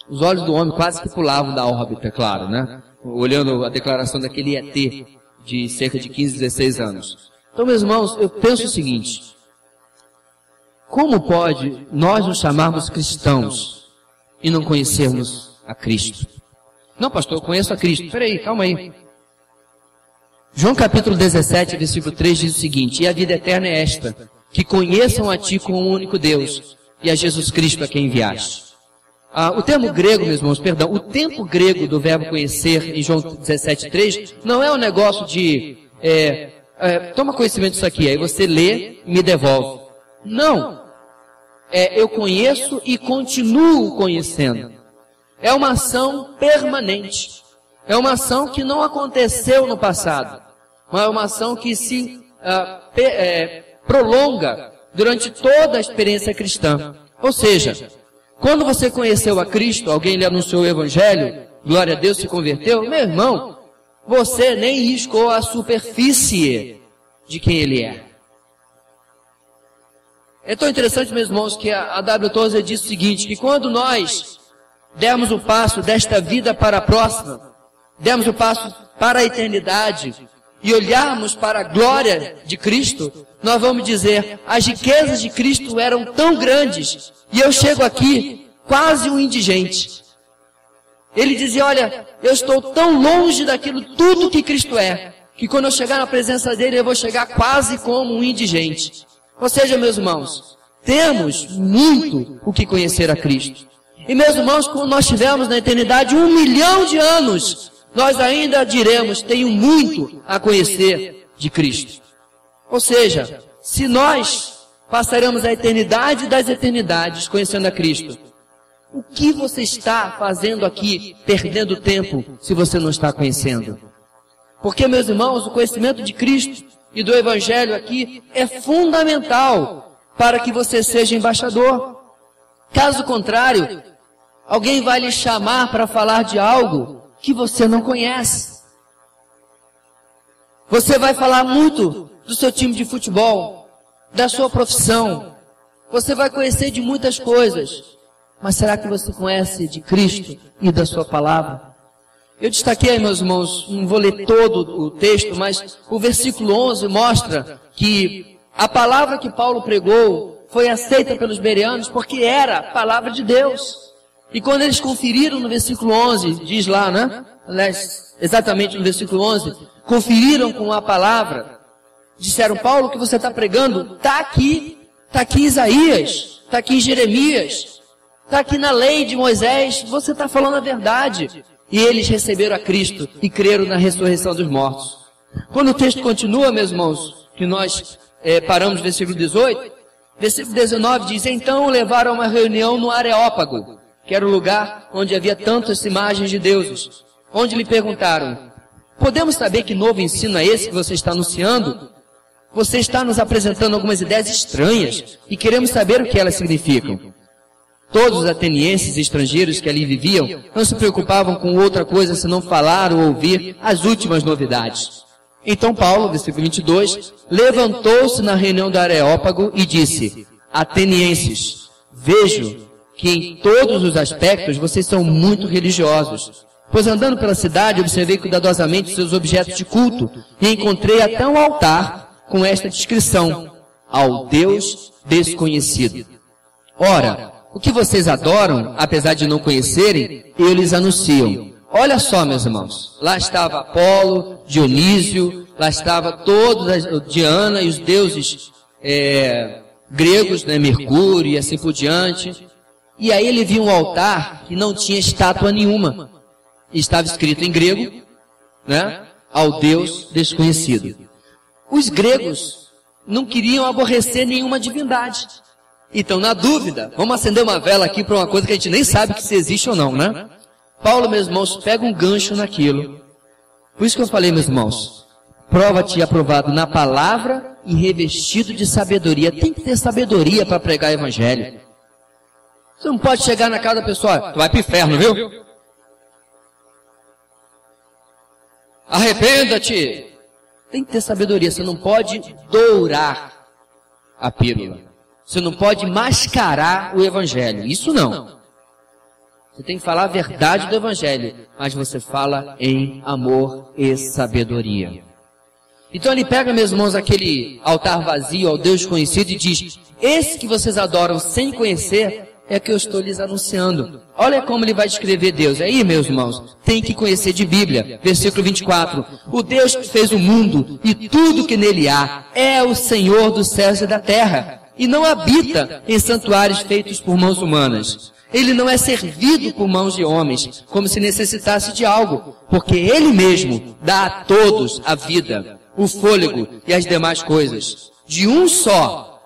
Os olhos do homem quase que pulavam da órbita, claro, né? Olhando a declaração daquele ET de cerca de 15, 16 anos. Então, meus irmãos, eu penso o seguinte, como pode nós nos chamarmos cristãos e não conhecermos a Cristo? Não, pastor, eu conheço a Cristo. Peraí, calma aí. João capítulo 17, versículo 3 diz o seguinte, e a vida eterna é esta, que conheçam a Ti como o único Deus e a Jesus Cristo a quem enviaste. O termo grego, meus irmãos, perdão, o tempo grego do verbo conhecer em João 17, 3, não é um negócio de, toma conhecimento disso aqui, aí você lê e me devolve. Não. Eu conheço e continuo conhecendo. É uma ação permanente. É uma ação que não aconteceu no passado. Mas é uma ação que se prolonga durante toda a experiência cristã. Ou seja, quando você conheceu a Cristo, alguém lhe anunciou o Evangelho, glória a Deus, se converteu, meu irmão, você nem riscou a superfície de quem Ele é. É tão interessante, meus irmãos, que a W. Tozer diz o seguinte, que quando nós dermos o passo desta vida para a próxima, dermos o passo para a eternidade e olharmos para a glória de Cristo, nós vamos dizer, as riquezas de Cristo eram tão grandes e eu chego aqui quase um indigente. Ele dizia, olha, eu estou tão longe daquilo tudo que Cristo é, que quando eu chegar na presença dele eu vou chegar quase como um indigente. Ou seja, meus irmãos, temos muito o que conhecer a Cristo. E meus irmãos, quando nós tivermos na eternidade 1 milhão de anos, nós ainda diremos, tenho muito a conhecer de Cristo. Ou seja, se nós passaremos a eternidade das eternidades conhecendo a Cristo, o que você está fazendo aqui, perdendo tempo, se você não está conhecendo? Porque, meus irmãos, o conhecimento de Cristo e do Evangelho aqui é fundamental para que você seja embaixador. Caso contrário, alguém vai lhe chamar para falar de algo que você não conhece. Você vai falar muito do seu time de futebol, da sua profissão. Você vai conhecer de muitas coisas. Mas será que você conhece de Cristo e da sua palavra? Eu destaquei, meus irmãos, não vou ler todo o texto, mas o versículo 11 mostra que A palavra que Paulo pregou foi aceita pelos bereanos porque era a palavra de Deus. E quando eles conferiram no versículo 11, diz lá, né? Aliás, exatamente no versículo 11, conferiram com a palavra, disseram: Paulo, o que você está pregando está aqui em Isaías, está aqui em Jeremias, está aqui na lei de Moisés, você está falando a verdade. E eles receberam a Cristo e creram na ressurreição dos mortos. Quando o texto continua, meus irmãos, que nós paramos no versículo 18, versículo 19 diz: então o levaram a uma reunião no Areópago, que era o lugar onde havia tantas imagens de deuses, onde lhe perguntaram: podemos saber que novo ensino é esse que você está anunciando? Você está nos apresentando algumas ideias estranhas e queremos saber o que elas significam. Todos os atenienses e estrangeiros que ali viviam não se preocupavam com outra coisa senão falar ou ouvir as últimas novidades. Então Paulo, versículo 22, levantou-se na reunião do Areópago e disse: atenienses, vejo que em todos os aspectos vocês são muito religiosos. Pois andando pela cidade, observei cuidadosamente seus objetos de culto e encontrei até um altar com esta descrição: ao Deus desconhecido. Ora, o que vocês adoram, apesar de não conhecerem, eu lhes anuncio. Olha só, meus irmãos, lá estava Apolo, Dionísio, lá estava Diana e os deuses gregos, né, Mercúrio e assim por diante. E aí ele viu um altar que não tinha estátua nenhuma. Estava escrito em grego, né, ao Deus desconhecido. Os gregos não queriam aborrecer nenhuma divindade. Então, na dúvida, vamos acender uma vela aqui para uma coisa que a gente nem sabe que se existe ou não, né? Paulo, meus irmãos, pega um gancho naquilo. Por isso que eu falei, meus irmãos, prova-te aprovado na palavra e revestido de sabedoria. Tem que ter sabedoria para pregar o evangelho. Você não pode chegar na casa da pessoa: tu vai para o inferno, viu? Arrependa-te. Tem que ter sabedoria. Você não pode dourar a pílula. Você não pode mascarar o evangelho. Isso não. Você tem que falar a verdade do evangelho, mas você fala em amor e sabedoria. Então ele pega, meus irmãos, aquele altar vazio ao Deus conhecido e diz: esse que vocês adoram sem conhecer é que eu estou lhes anunciando. Olha como ele vai descrever Deus. Aí, meus irmãos, tem que conhecer de Bíblia. Versículo 24. O Deus que fez o mundo e tudo que nele há é o Senhor dos céus e da terra, e não habita em santuários feitos por mãos humanas. Ele não é servido por mãos de homens, como se necessitasse de algo, porque Ele mesmo dá a todos a vida, o fôlego e as demais coisas. De um só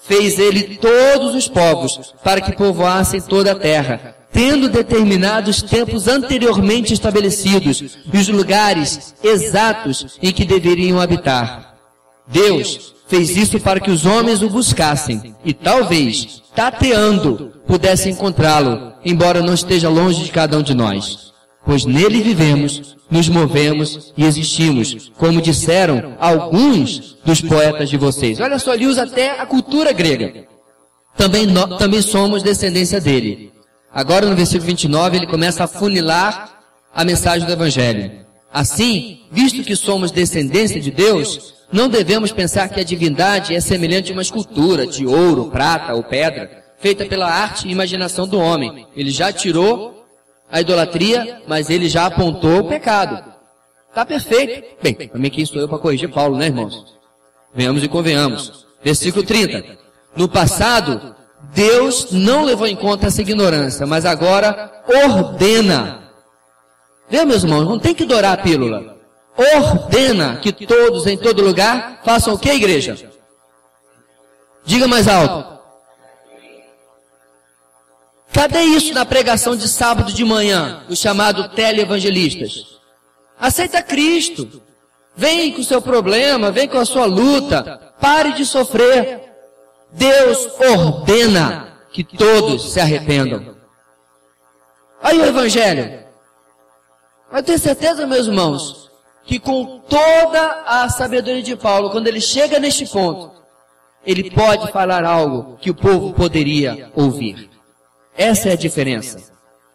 fez Ele todos os povos, para que povoassem toda a terra, tendo determinados tempos anteriormente estabelecidos e os lugares exatos em que deveriam habitar. Deus fez isso para que os homens o buscassem e talvez, tateando, pudessem encontrá-lo, embora não esteja longe de cada um de nós. Pois nele vivemos, nos movemos e existimos, como disseram alguns dos poetas de vocês. Olha só, ele usa até a cultura grega. Também somos descendência dele. Agora no versículo 29 ele começa a funilar a mensagem do Evangelho. Assim, visto que somos descendência de Deus, não devemos pensar que a divindade é semelhante a uma escultura de ouro, prata ou pedra, feita pela arte e imaginação do homem. Ele já tirou a idolatria, mas ele já apontou o pecado. Está perfeito. Bem, também quem sou eu para corrigir Paulo, né, irmãos? Venhamos e convenhamos. Versículo 30. No passado, Deus não levou em conta essa ignorância, mas agora ordena. Vê, meus irmãos, não tem que dourar a pílula. Ordena que todos, em todo lugar, façam o que, igreja? Diga mais alto. Cadê isso na pregação de sábado de manhã, o chamado teleevangelistas? Aceita Cristo. Vem com o seu problema, vem com a sua luta. Pare de sofrer. Deus ordena que todos se arrependam. Aí o Evangelho. Eu tenho certeza, meus irmãos, que com toda a sabedoria de Paulo, quando ele chega neste ponto, ele pode falar algo que o povo poderia ouvir. Essa é a diferença.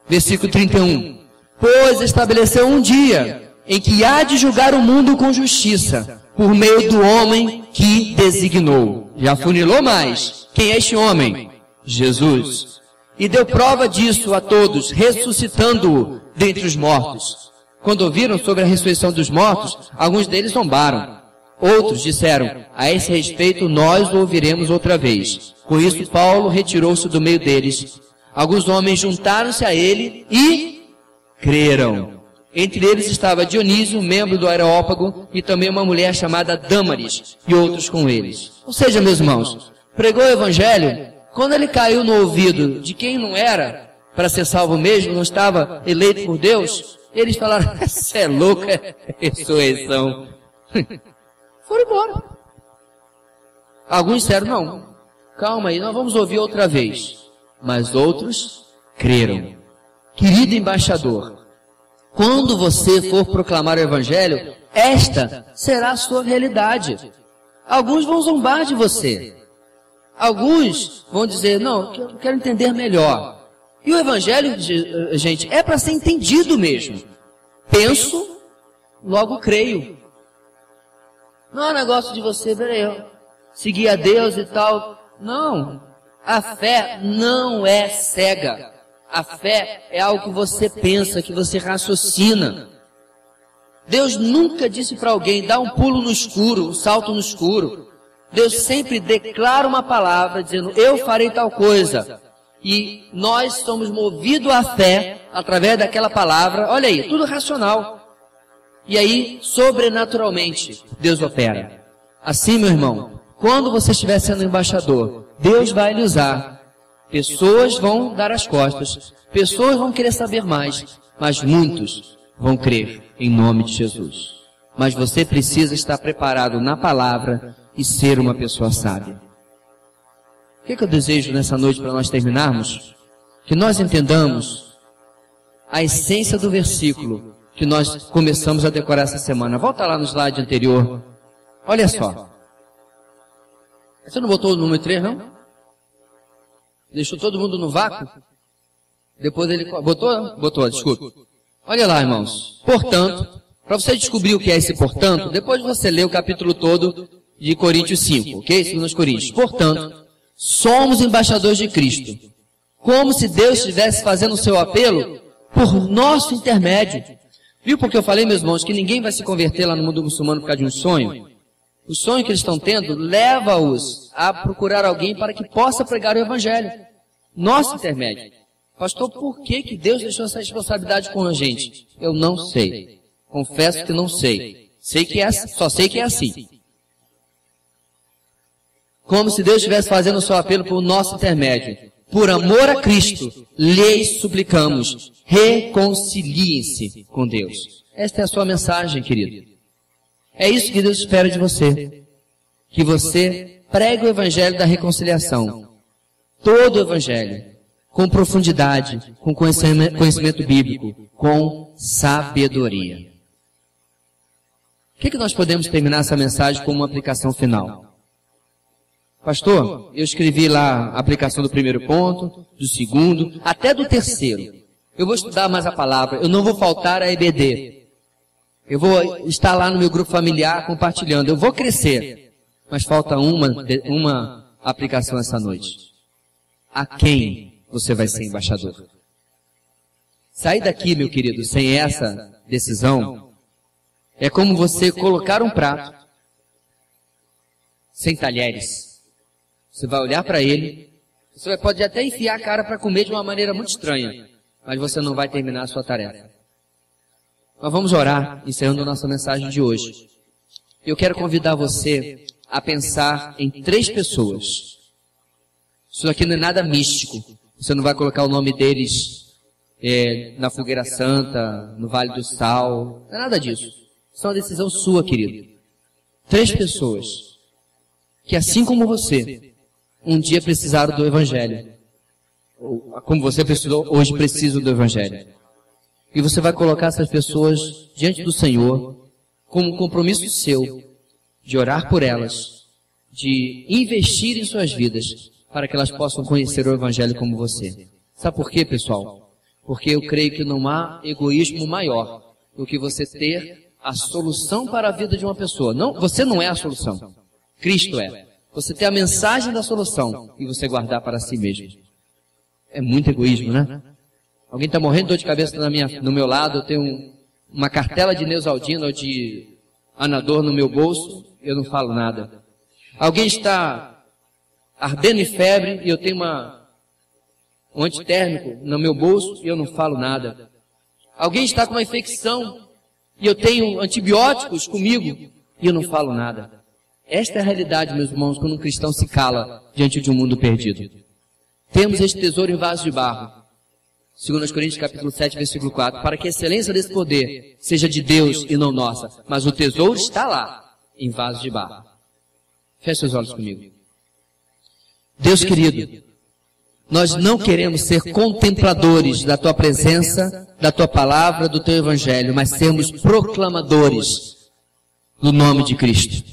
Versículo 31. Pois estabeleceu um dia em que há de julgar o mundo com justiça, por meio do homem que designou. Já funilou mais. Quem é este homem? Jesus. E deu prova disso a todos, ressuscitando-o dentre os mortos. Quando ouviram sobre a ressurreição dos mortos, alguns deles zombaram. Outros disseram, a esse respeito nós o ouviremos outra vez. Com isso, Paulo retirou-se do meio deles. Alguns homens juntaram-se a ele e creram. Entre eles estava Dionísio, membro do Areópago, e também uma mulher chamada Dâmaris, e outros com eles. Ou seja, meus irmãos, pregou o evangelho, quando ele caiu no ouvido de quem não era, para ser salvo mesmo, não estava eleito por Deus, eles falaram, você é louco, é ressurreição. Foram embora. Alguns disseram, não, calma aí, nós vamos ouvir outra vez. Mas outros creram. Querido embaixador, quando você for proclamar o evangelho, esta será a sua realidade. Alguns vão zombar de você. Alguns vão dizer, não, eu quero entender melhor. E o evangelho, gente, é para ser entendido mesmo. Penso, logo creio. Não é um negócio de você, peraí, seguir a Deus e tal. Não. A fé não é cega. A fé é algo que você pensa, que você raciocina. Deus nunca disse para alguém, dá um pulo no escuro, um salto no escuro. Deus sempre declara uma palavra, dizendo, eu farei tal coisa. E nós somos movidos à fé, através daquela palavra. Olha aí, tudo racional. E aí, sobrenaturalmente, Deus opera. Assim, meu irmão, quando você estiver sendo embaixador, Deus vai lhe usar. Pessoas vão dar as costas, pessoas vão querer saber mais, mas muitos vão crer em nome de Jesus. Mas você precisa estar preparado na palavra e ser uma pessoa sábia. O que eu desejo nessa noite para nós terminarmos? Que nós entendamos a essência do versículo que nós começamos a decorar essa semana. Volta lá no slide anterior. Olha só. Você não botou o número 3, não? Deixou todo mundo no vácuo? Depois ele... Botou, desculpa. Olha lá, irmãos. Portanto, para você descobrir o que é esse portanto, depois você lê o capítulo todo de Coríntios 5, ok? 2 Coríntios. Portanto, somos embaixadores de Cristo. Como se Deus estivesse fazendo o seu apelo por nosso intermédio. Viu porque eu falei, meus irmãos, que ninguém vai se converter lá no mundo muçulmano por causa de um sonho? O sonho que eles estão tendo leva-os a procurar alguém para que possa pregar o evangelho. Nosso intermédio. Pastor, por que Deus deixou essa responsabilidade com a gente? Eu não sei. Confesso que não sei. Só sei que é assim. Como se Deus estivesse fazendo o seu apelo por nosso intermédio. Por amor a Cristo, lhes suplicamos, reconciliem-se com Deus. Esta é a sua mensagem, querido. É isso que Deus espera de você. Que você pregue o evangelho da reconciliação. Todo o evangelho. Com profundidade, com conhecimento bíblico, com sabedoria. O que nós podemos terminar essa mensagem com uma aplicação final? Pastor, eu escrevi lá a aplicação do primeiro ponto, do segundo, até do terceiro. Eu vou estudar mais a palavra, eu não vou faltar a EBD. Eu vou estar lá no meu grupo familiar compartilhando, eu vou crescer. Mas falta uma aplicação essa noite. A quem você vai ser embaixador? Sair daqui, meu querido, sem essa decisão, é como você colocar um prato sem talheres. Você vai olhar para ele, você pode até enfiar a cara para comer de uma maneira muito estranha, mas você não vai terminar a sua tarefa. Nós vamos orar, encerrando a nossa mensagem de hoje. Eu quero convidar você a pensar em 3 pessoas. Isso aqui não é nada místico. Você não vai colocar o nome deles na fogueira santa, no Vale do Sal. Não é nada disso. Isso é uma decisão sua, querido. 3 pessoas que, assim como você, um dia precisaram do Evangelho. Como você precisou, hoje precisam do Evangelho. E você vai colocar essas pessoas diante do Senhor, como um compromisso seu, de orar por elas, de investir em suas vidas, para que elas possam conhecer o Evangelho como você. Sabe por quê, pessoal? Porque eu creio que não há egoísmo maior do que você ter a solução para a vida de uma pessoa. Não, você não é a solução. Cristo é. Você tem a mensagem da solução e você guardar para si mesmo. É muito egoísmo, né? Alguém está morrendo de dor de cabeça no meu lado, eu tenho uma cartela de Neosaldina ou de Anador no meu bolso, eu não falo nada. Alguém está ardendo em febre e eu tenho um antitérmico no meu bolso e eu não falo nada. Alguém está com uma infecção e eu tenho antibióticos comigo e eu não falo nada. Esta é a realidade, meus irmãos, quando um cristão se cala diante de um mundo perdido. Temos este tesouro em vaso de barro. 2 Coríntios capítulo 7, versículo 4. Para que a excelência desse poder seja de Deus e não nossa. Mas o tesouro está lá, em vaso de barro. Feche seus olhos comigo. Deus querido, nós não queremos ser contempladores da Tua presença, da Tua palavra, do Teu Evangelho, mas sermos proclamadores do nome de Cristo.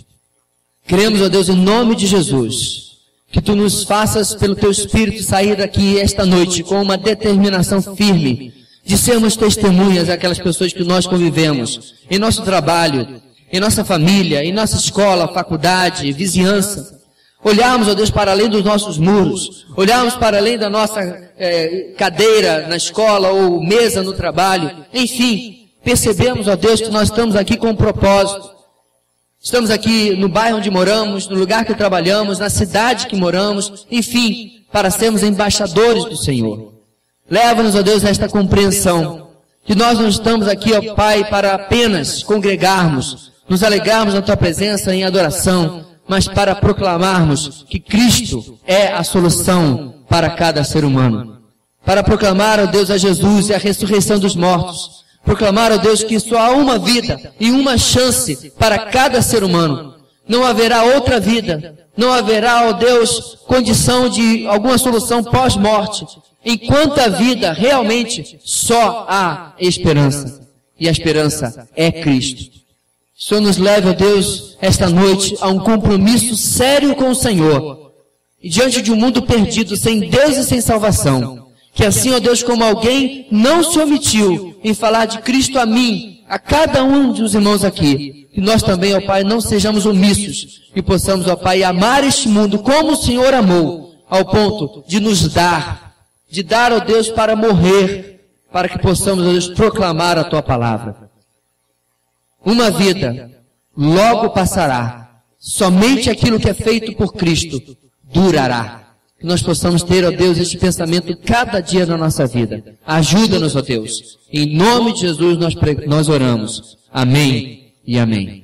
Queremos, ó Deus, em nome de Jesus, que Tu nos faças, pelo Teu Espírito, sair daqui esta noite com uma determinação firme de sermos testemunhas àquelas pessoas que nós convivemos, em nosso trabalho, em nossa família, em nossa escola, faculdade, vizinhança. Olharmos, ó Deus, para além dos nossos muros, olharmos para além da nossa cadeira na escola ou mesa no trabalho. Enfim, percebemos, ó Deus, que nós estamos aqui com um propósito. Estamos aqui no bairro onde moramos, no lugar que trabalhamos, na cidade que moramos, enfim, para sermos embaixadores do Senhor. Leva-nos, ó Deus, a esta compreensão, que nós não estamos aqui, ó Pai, para apenas congregarmos, nos alegrarmos na Tua presença em adoração, mas para proclamarmos que Cristo é a solução para cada ser humano. Para proclamar, ó Deus, a Jesus e a ressurreição dos mortos. Proclamar, ó Deus, que só há uma vida e uma chance para cada ser humano. Não haverá outra vida. Não haverá, ó Deus, condição de alguma solução pós-morte. Enquanto a vida, realmente, só há esperança. E a esperança é Cristo. O Senhor nos leve, ó Deus, esta noite a um compromisso sério com o Senhor. E diante de um mundo perdido, sem Deus e sem salvação. Que assim, ó Deus, como alguém não se omitiu em falar de Cristo a mim, a cada um dos irmãos aqui, que nós também, ó Pai, não sejamos omissos e possamos, ó Pai, amar este mundo como o Senhor amou, ao ponto de nos dar, ó Deus, para morrer, para que possamos, ó Deus, proclamar a Tua palavra. Uma vida logo passará, somente aquilo que é feito por Cristo durará. Que nós possamos ter, ó Deus, este pensamento cada dia na nossa vida. Ajuda-nos, ó Deus. Em nome de Jesus nós oramos. Amém e amém.